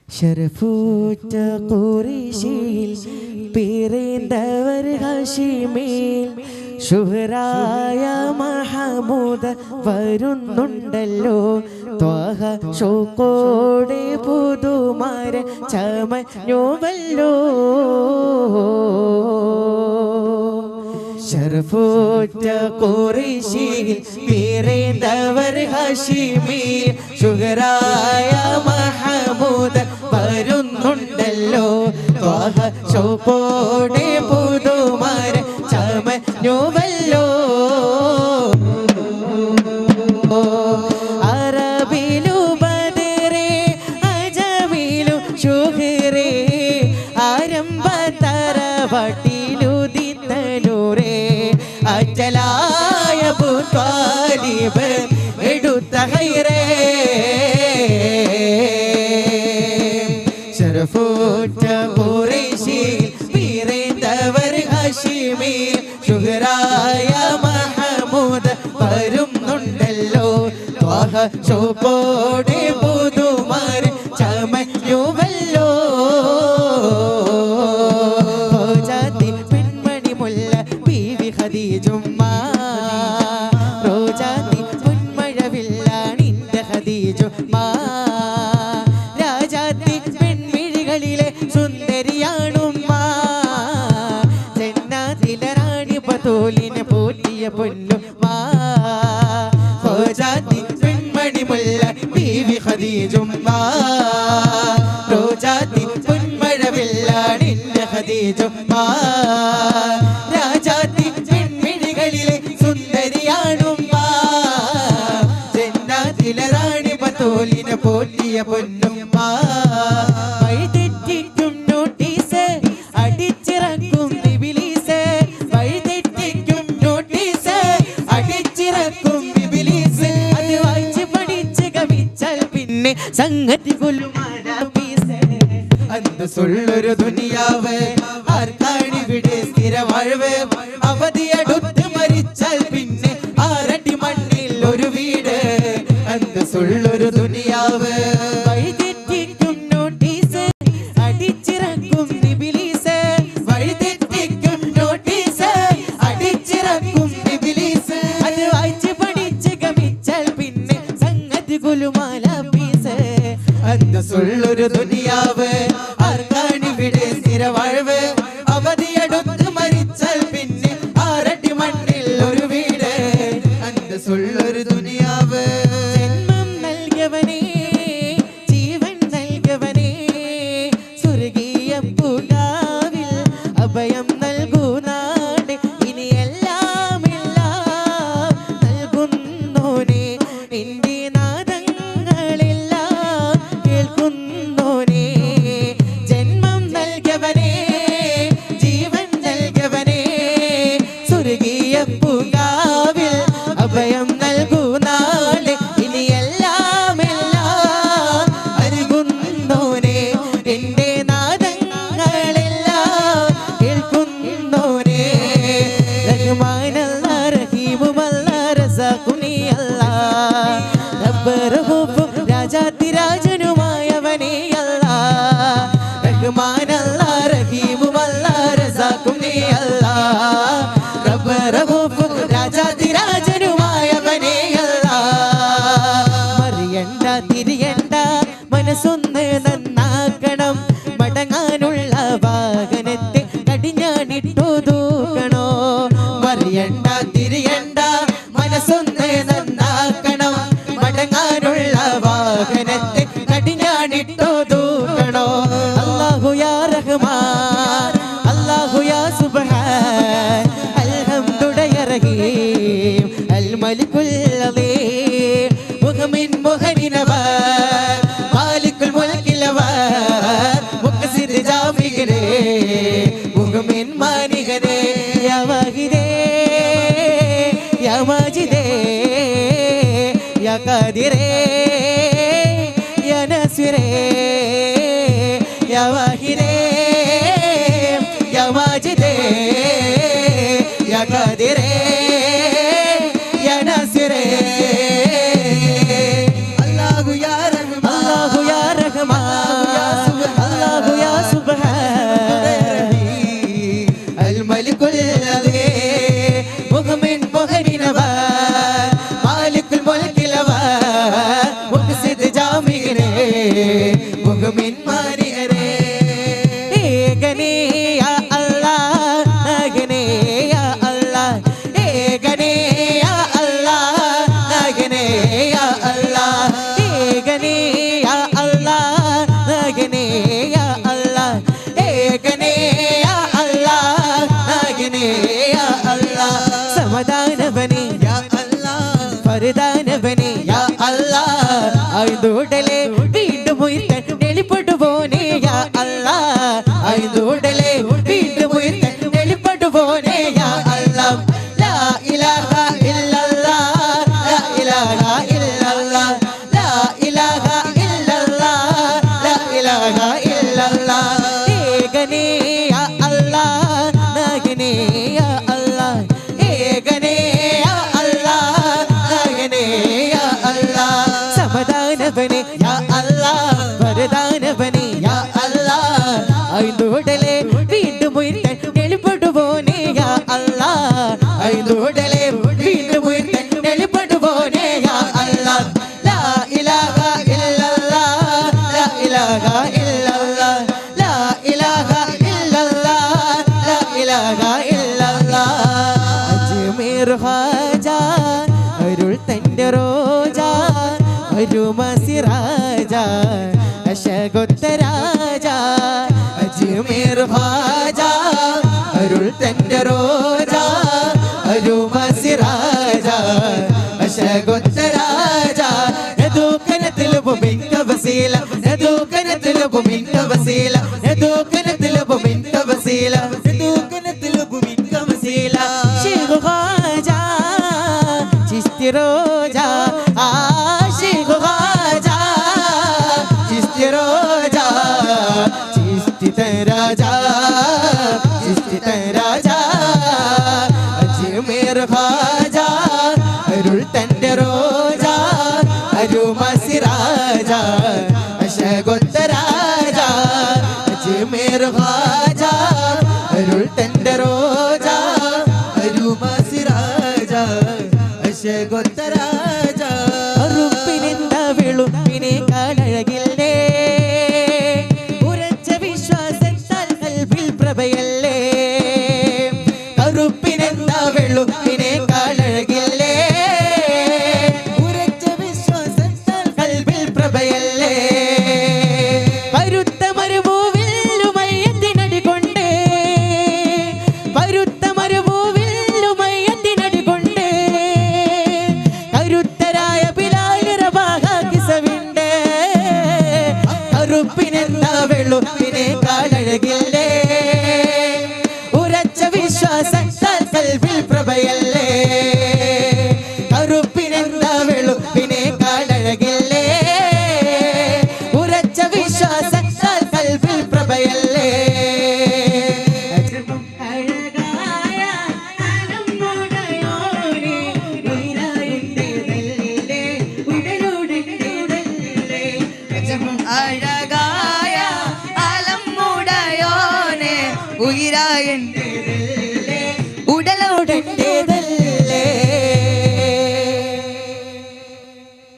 ഷറഫൂറ്റ ഖുറൈശിൽ പിറந்தവർ ഹാഷിമിൽ ശുഹറായ മഹമൂദ് വരുന്നുണ്ടല്ലോ ത്വാഹ ഷൗഖോടെ പുതുമര ചമഞ്ഞുവല്ലോ ഷറഫൂറ്റ ഖുറൈശിൽ പിറന്തവർ ഹാഷിമിൽ ശുഹറായ മഹമൂദ് വരുന്നുണ്ടല്ലോ ത്വാഹ ഷൗഖോടെ പുതുമര ചമഞ്ഞുവല്ലോ അറബിലു ബദറേ അജമിലു ശുഹറേ ആരംഭ തറവാട്ടിലുദിത്തനൂറേ അജലായ അബൂ ത്വാലിബ് എടുത്ത ഹൈറേ ഷറഫൂറ്റ ഖുറൈശിൽ പിറന്തവർ ഹാഷിമിൽ ശുഹറായ മഹമൂദ് വരുന്നുണ്ടല്ലോ ത്വാഹ ഷൗഖോടെ പുതുമര ചമഞ്ഞുവല്ലോ റോജാത്തി പെൺമണി മുല്ല ബീവി ഖദീജുമ്മ റോജാത്തി പൊന്മഴവില്ലാണിന്റെ ഖദീജുമ്മ രാജാത്തി പെൺമിഴികളിലെ സുന്ദരിയാണുമ്മ ജന്നാത്തിലെ റാണി ബതൂലിനെ പോറ്റിയ പൊന്നുമ്മ റോജാത്തി പെൺമണി മുല്ല ബീവി ഖദീജുമ്മ റോജാത്തി പൊന്മഴവില്ലാണിന്റെ ഖദീജുമ്മ രാജാത്തി പെൺമിഴികളിലെ സുന്ദരിയാണുമ്മ ജന്നാത്തിലെ റാണി ബതൂലിനെ പോറ്റിയ പൊന്നുമ്മ വഴിതെറ്റിക്കും നോട്ടീസ് അടിച്ചിറക്കും ഇബ്ലീസ് വഴിതെറ്റിക്കും നോട്ടീസ് അടിച്ചിറക്കും ഇബ്ലീസ് അത് വായിച്ച് പഠിച്ച് ഗമിച്ചാൽ പിന്നെ സംഗതി കുലുമാനാപീസ് അന്തസ്സുള്ളൊരു ദുനിയാവ് ആർക്കാണിവിടെ സ്ഥിര വാഴ്വ് അവധിയടുത്ത് മരിച്ചാൽ പിന്നെ ആറടി മണ്ണിൽ ഒരു വീട് അന്തസ്സുള്ളൊരു ദുനിയാവ് വഴിതെറ്റിക്കും നോട്ടീസ് അടിച്ചിറക്കും ഇബ്ലീസ് വഴിതെറ്റിക്കും നോട്ടീസ് അടിച്ചിറക്കും ഇബ്ലീസ് അത് വായിച്ച് പഠിച്ച് ഗമിച്ചാൽ പിന്നെ സംഗതി കുലുമാലാപീസ് അന്തസ്സുള്ളൊരു ദുനിയാവ് ആർക്കാണിവിടെ സ്ഥിര വാഴ്വ് അവധിയടുത്ത് മരിച്ചാൽ പിന്നെ ആറടി മണ്ണിൽ ഒരു വീട് അന്തസ്സുള്ളൊരു ദുനിയാവ് ജന്മം നൽകിയവനേ ജീവൻ നൽകിയവനേ സ്വർഗീയ പൂങ്കാവിൽ അഭയം നൽകൂ നാട് ഇനി എല്ലാം എല്ലാം നൽകുന്നോനെ എന്റെ നാദങ്ങളെല്ലാം കേൾക്കുന്നോനെ ജന്മം നൽകിയവനേ ജീവൻ നൽകിയവനേ സ്വർഗീയ പൂങ്കാവിൽ അഭയം നൽകൂ നാട് ഇനി എല്ലാം എല്ലാം നൽകുന്നോനെ എന്റെ നാദങ്ങളെല്ലാം കേൾക്കുന്നോനെ റഹ്മാനല്ലാ റഹീമുമല്ലാ റസാഖുനി അല്ലാ റബ്ബ് റഹൂഫും രാജാതിരാജനുമായവനേ അല്ലാ റഹ്മാനല്ലാ റഹീമുമല്ലാ റസാഖുനി അല്ലാ റബ്ബ് റഹൂഫും രാജാതിരാജനുമായവനേ അല്ലാ മറിയണ്ട തിരിയണ്ട മനസ്സൊന്ന് നന്നാക്കണം മടങ്ങാനുള്ള വാഹനത്തെ കടിഞ്ഞാണിട്ടു തൂക്കണോ മറിയണ്ട തിരിയണ്ട മനസ്സൊന്ന് നന്നാക്കണം മടങ്ങാനുള്ള വാഹനത്തെ കടിഞ്ഞാണിട്ടു തൂക്കണോ അല്ലാഹു യാ റഹ്മാൻ അല്ലാഹു യാ സുബ്ഹാൻ അൽഹംദുലില്ലാഹി യാ റഹീം അൽ മലികുൽ അലീം മുഹമ്മിൻ മുഹനിനവർ മാലികുൽ മുൽക്കിലവർ മുഖ്സിദ് ജാമിഗരേ മുഹമ്മിൻ മാനിഗരേ യാ വാഹിദേ യാ മാജിദേ യാ ഖാദിരേ യാ നസ്വിരേ യാ വാഹിദേ യാ മാജിദേ യാ ഖാദിരേ യാ നസ്വിരേ അല്ലാഹു യാ റഹ്മാൻ അല്ലാഹു യാ റഹ്മാൻ ഏകുമിൻ മാനിയരേ ഏകനേ യാ അല്ലാഹ് നായകനേ യാ അല്ലാഹ് ഏകനേ യാ അല്ലാഹ് നായകനേ യാ അല്ലാഹ് ഏകനേ യാ അല്ലാഹ് നായകനേ യാ അല്ലാഹ് ഏകനേ യാ അല്ലാഹ് നായകനേ യാ അല്ലാഹ് സമാധാനവനേ യാ അല്ലാഹ് ഫർദാനവനേ യാ അല്ലാഹ് ഐദുടലേ വീണ്ടും ഉയർത്തൻ വെളിപ്പെട്ടു പോനേ യാ അല്ലാഹ് ഐദുടലേ വീണ്ടും ഉയർത്തൻ വെളിപ്പെട്ടു പോനേ യാ അല്ലാഹ് ലാ ഇലാഹ ഇല്ലല്ലാഹ് ലാ ഇലാഹ ഇല്ലല്ലാഹ് ലാ ഇലാഹ ഇല്ലല്ലാഹ് ലാ ഇലാഹ ഇല്ലല്ലാഹ് ഏകനേ യാ അല്ലാഹ് നായകനേ യാ അല്ലാഹ് ഏകനേ യാ അല്ലാഹ് നായകനേ യാ അല്ലാഹ് സമാധാനവനേ യാ അല്ലാഹ് വരദാനവനേ യാ അല്ലാഹ് ഐദുടലേ വീണ്ടും ഉയർത്തൻ വെളിപ്പെട്ടു പോനേ യാ അല്ലാഹ് ഐദുടലേ വീണ്ടും ഉയർത്തൻ വെളിപ്പെട്ടു പോനേ യാ അല്ലാഹ് ലാ ഇലാഹ ഇല്ലല്ലാഹ് ലാ ഇലാഹ ഇല്ലല്ലാഹ് ലാ ഇലാഹ ഇല്ലല്ലാഹ് ലാ ഇലാഹ ഇല്ലല്ലാഹ് അജ്മീർ ഖാജ അരുൾ തന്റെ റോജ അരുമസിറാജ അശകൊത്തരാജ അജ്മീർ ഖാജ അരുൾ തന്റെ റോജ അരുമസിറാജ അശകൊത്തരാജ ندوك نطلب منك وسيلة ندوك نطلب منك وسيلة ندوك نطلب منك وسيلة ندوك نطلب منك وسيلة شيخ خواجة چشتی روجا شيخ خواجة چشتی روجا چشتی تراجا چشتی تراجا അജ്മീർ ഖാജ അരുൾ തന്റെ റോജ അരുമസിറാജ അശകൊത്തരാജ അജ്മീർ ഖാജ അരുൾ തന്റെ റോജ അരുമസിറാജ അശകൊത്തരാജ അറുപ്പിനെന്താ വെളുപ്പിനേക്കാളഴകില്ലേ ഉറച്ച വിശ്വാസത്താൽ കൽബിൽ പ്രഭയല്ലേ കറുപ്പിനെന്താ വെളുപ്പിനേക്കാളഴകില്ലേ ഉറച്ച വിശ്വാസത്താൽ കൽബിൽ പ്രഭയല്ലേ പരുത്ത മരുഭൂവില്ലുമയത്തിനടികൊണ്ട് പരുത്ത മരുഭൂവില്ലുമയത്തിനടികൊണ്ട് കരുത്തരായ ബിലാൽ റബാഹ കിസവിണ്ട് കറുപ്പിനെന്താ വെളുപ്പിനേക്കാളഴകില്ലേ ഉറച്ച വിശ്വാസത്താൽ കൽബിൽ പ്രഭയല്ലേ കറുപ്പിനെന്താ വെളുപ്പിനേക്കാളഴകില്ലേ ഉറച്ച വിശ്വാസത്താൽ കൽബിൽ പ്രഭയല്ലേ അഴകായ അലമുടയോനെ ഉയരായുണ്ടേതല്ലേ ഉടലുടേതല്ലേ അഴകായ അലമുടയോനെ ഉയിരായൻ